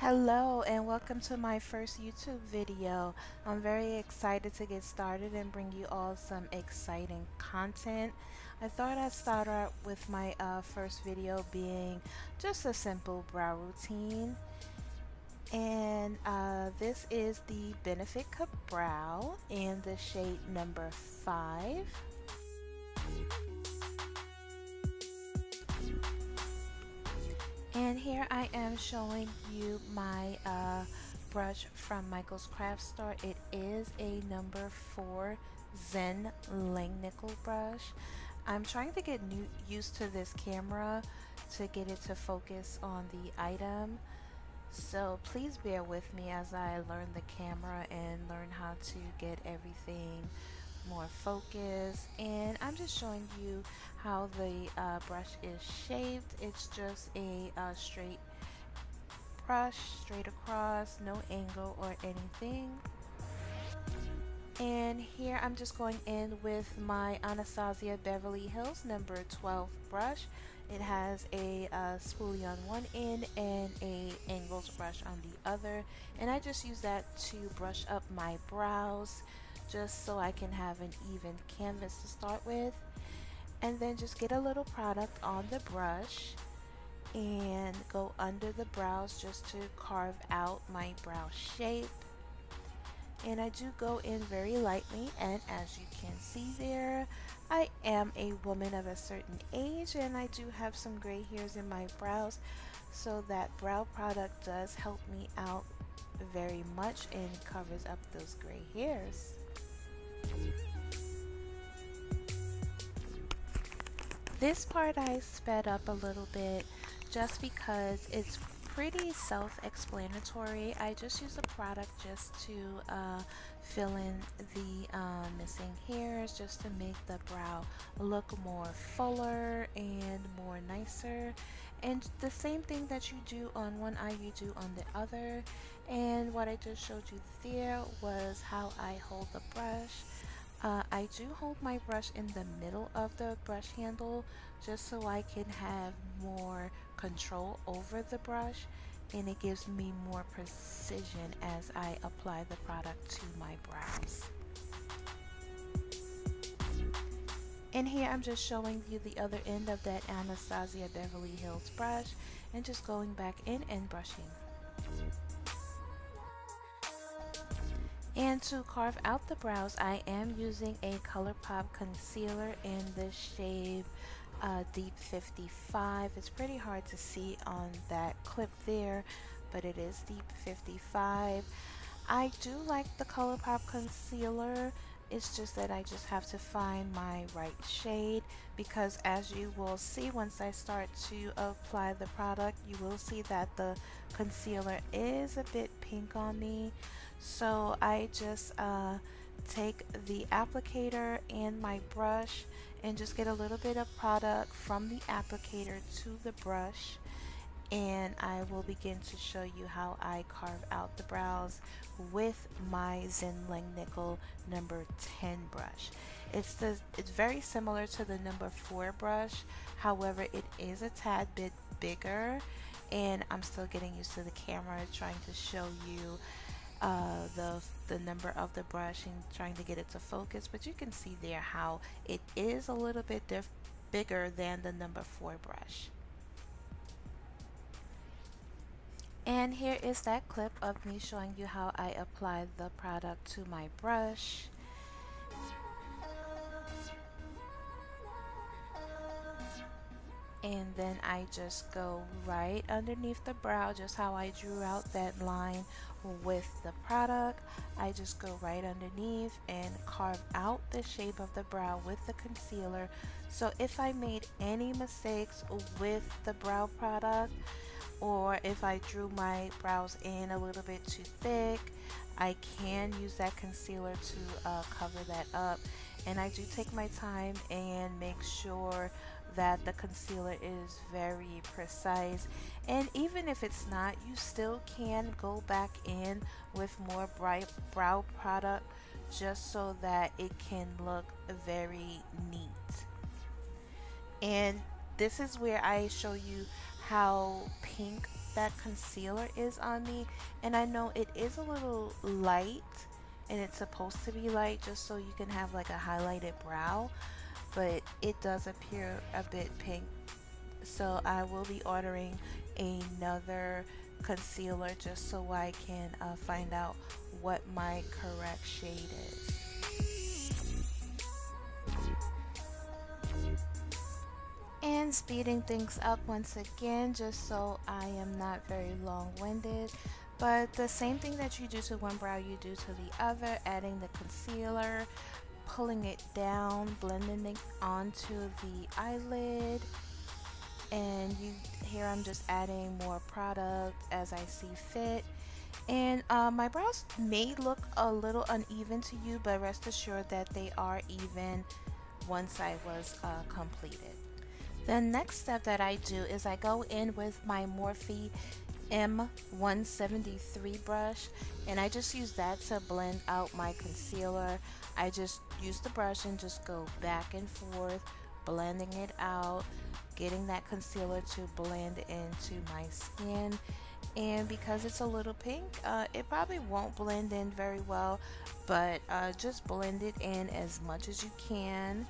Hello and welcome to my first YouTube video. I'm very excited to get started and bring you all some exciting content. I thought I'd start out with my first video being just a simple brow routine. And this is the Benefit Kabrow in the shade number 5. And here I am showing you my brush from Michael's Craft Store. It is a number 4 Zen Lang Nickel brush. I'm trying to get used to this camera to get it to focus on the item. So please bear with me as I learn the camera and learn how to get everything more focused. And I'm just showing you how the brush is shaped. It's just a straight brush, straight across, no angle or anything. And here I'm just going in with my Anastasia Beverly Hills number 12 brush. It has a spoolie on one end and a angles brush on the other, and I just use that to brush up my brows just so I can have an even canvas to start with. And then just get a little product on the brush and go under the brows just to carve out my brow shape. And I do go in very lightly, and as you can see there, I am a woman of a certain age and I do have some gray hairs in my brows, so that brow product does help me out very much and covers up those gray hairs. This part I sped up a little bit just because it's pretty self-explanatory. I just use the product just to fill in the missing hairs, just to make the brow look more fuller and more nicer. And the same thing that you do on one eye, you do on the other. And what I just showed you there was how I hold the brush. I do hold my brush in the middle of the brush handle just so I can have more control over the brush, and it gives me more precision as I apply the product to my brows. And here I'm just showing you the other end of that Anastasia Beverly Hills brush and just going back in and brushing. And to carve out the brows, I am using a ColourPop concealer in the shade Deep 55. It's pretty hard to see on that clip there, but it is Deep 55. I do like the ColourPop concealer. It's just that I just have to find my right shade, because as you will see once I start to apply the product, you will see that the concealer is a bit pink on me. So I just take the applicator and my brush and just get a little bit of product from the applicator to the brush, and I will begin to show you how I carve out the brows with my Zen Lang Nickel number 10 brush. It's very similar to the number 4 brush, however it is a tad bit bigger, and I'm still getting used to the camera trying to show you the number of the brush and trying to get it to focus, but you can see there how it is a little bit bigger than the number 4 brush. And here is that clip of me showing you how I apply the product to my brush. And then I just go right underneath the brow, just how I drew out that line with the product. I just go right underneath and carve out the shape of the brow with the concealer. So if I made any mistakes with the brow product, or if I drew my brows in a little bit too thick, I can use that concealer to cover that up. And I do take my time and make sure that the concealer is very precise, and even if it's not, you still can go back in with more bright brow product just so that it can look very neat. And this is where I show you how pink that concealer is on me, and I know it is a little light and it's supposed to be light just so you can have like a highlighted brow, but it does appear a bit pink. So I will be ordering another concealer just so I can find out what my correct shade is. And speeding things up once again just so I am not very long-winded, but the same thing that you do to one brow you do to the other, adding the concealer, pulling it down, blending it onto the eyelid, and here I'm just adding more product as I see fit. And my brows may look a little uneven to you, but rest assured that they are even once I was completed. The next step that I do is I go in with my Morphe M173 brush, and I just use that to blend out my concealer. I just use the brush and just go back and forth, blending it out, getting that concealer to blend into my skin. And because it's a little pink, it probably won't blend in very well, but just blend it in as much as you can.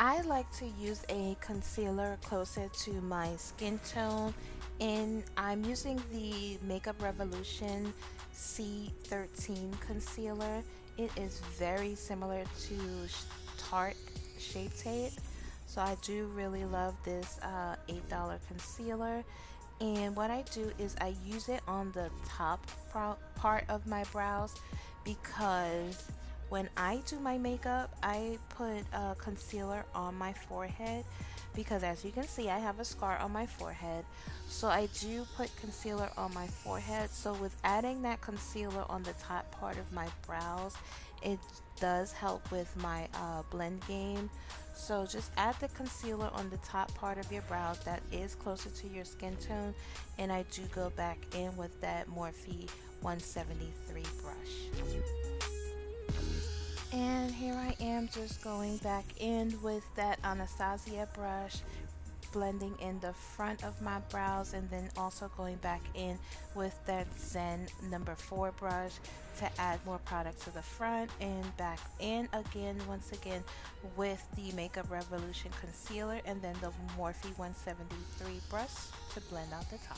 I like to use a concealer closer to my skin tone, and I'm using the Makeup Revolution C13 concealer. It is very similar to Tarte Shape Tape, so I do really love this $8 concealer. And what I do is I use it on the top part of my brows, because when I do my makeup, I put concealer on my forehead, because as you can see, I have a scar on my forehead. So I do put concealer on my forehead. So with adding that concealer on the top part of my brows, it does help with my blend game. So just add the concealer on the top part of your brows that is closer to your skin tone, and I do go back in with that Morphe 173 brush. And here I am just going back in with that Anastasia brush, blending in the front of my brows, and then also going back in with that Zen number 4 brush to add more product to the front, and back in again once again with the Makeup Revolution concealer, and then the Morphe 173 brush to blend out the top.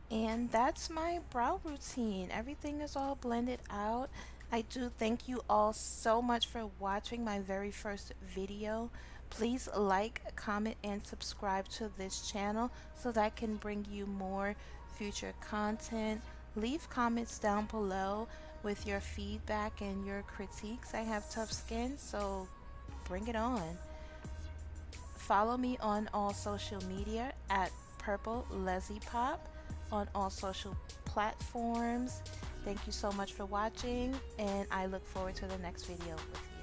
And that's my brow routine. Everything is all blended out. I do thank you all so much for watching my very first video. Please like, comment, and subscribe to this channel so that I can bring you more future content. Leave comments down below with your feedback and your critiques. I have tough skin, so bring it on. Follow me on all social media at Purple Leslie Pop on all social platforms. Thank you so much for watching, and I look forward to the next video with you.